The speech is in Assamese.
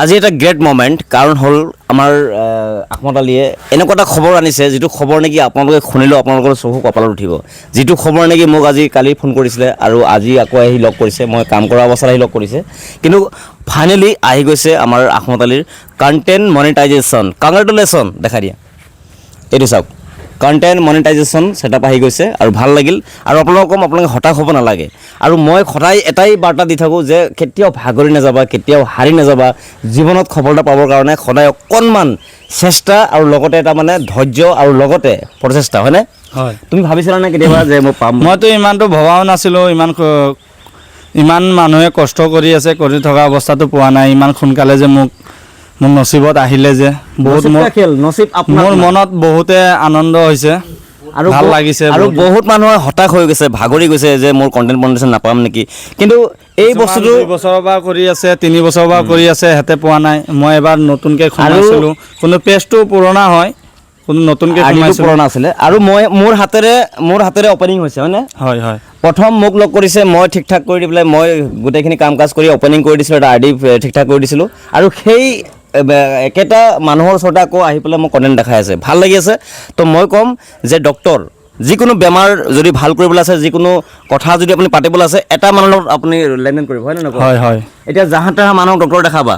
আজি এটা গ্ৰেট মোমেণ্ট কাৰণ হ'ল আমাৰ আহমদ আলীয়ে এনেকুৱা এটা খবৰ আনিছে যিটো খবৰ নেকি আপোনালোকে শুনিলেও আপোনালোকৰ চকু কপালত উঠিব। যিটো খবৰ নেকি মোক আজি কালি ফোন কৰিছিলে আৰু আজি আকৌ আহি লগ কৰিছে, মই কাম কৰা অৱস্থাত আহি লগ কৰিছে। কিন্তু ফাইনেলি আহি গৈছে আমাৰ আহমদ আলীৰ কণ্টেণ্ট মনিটাইজেশ্যন। কংগ্ৰেচুলেশ্যন দেখাই দিয়া, এইটো চাওক, কণ্টেণ্ট মনিটাইজেশ্যন ছেটআপ আহি গৈছে আৰু ভাল লাগিল। আৰু আপোনালোকে হতাশ হ'ব নালাগে। আৰু মই সদায় এটাই বাৰ্তা দি থাকোঁ যে কেতিয়াও ভাগৰি নাযাবা, কেতিয়াও হাৰি নাযাবা। জীৱনত সফলতা পাবৰ কাৰণে সদায় অকণমান চেষ্টা আৰু লগতে এটা মানে ধৈৰ্য আৰু লগতে প্ৰচেষ্টা, হয়নে? হয়। তুমি ভাবিছিলানে কেতিয়াবা যে মই পাম? মইতো ইমানটো ভবাও নাছিলোঁ। ইমান মানুহে কষ্ট কৰি আছে, কৰি থকা অৱস্থাটো পোৱা নাই। ইমান সোনকালে যে মোৰ নচিবত আহিলে যে বহুত মোৰ মনত বহুতে আনন্দ হৈছে আৰু ভাল লাগিছে। আৰু বহুত মানুহে হতাশ হৈ গৈছে, ভাগৰি গৈছে যে মোৰ কণ্টেণ্ট মনিটাইজেশ্যন নাপাম নেকি। কিন্তু এই বস্তুটো 2 বছৰৰ পৰা কৰি আছে, 3 বছৰৰ পৰা কৰি আছে, সিহঁতে পোৱা নাই। মই এবাৰ নতুনকৈ সোমাইছিলোঁ, কোনো পেজটো পুৰণা হয়, কোনো নতুনকৈ সোমাইছিলোঁ, পুৰণা আছিলে। আৰু মোৰ হাতেৰে অপেনিং হৈছে, হয়নে? হয় হয়। প্ৰথম মোক লগ কৰিছে, মই ঠিক ঠাক কৰি দি পেলাই মই গোটেইখিনি কাম কাজ কৰি অপেনিং কৰি দিছিলোঁ, এটা আইডি ঠিক ঠাক কৰি দিছিলোঁ। আৰু সেই একেটা মানুহৰ ওচৰতে আকৌ আহি পেলাই মোক কণ্টেণ্ট দেখাই আছে, ভাল লাগি আছে। তো মই ক'ম যে ডক্টৰ, যিকোনো বেমাৰ যদি ভাল কৰিবলৈ আছে, যিকোনো কথা যদি আপুনি পাতিবলৈ আছে, এটা মানুহৰ লগত আপুনি লেনদেন কৰিব, হয় নে নহয়? হয় হয়। এতিয়া জাহা তাহা মানুহক ডক্টৰ দেখাবা,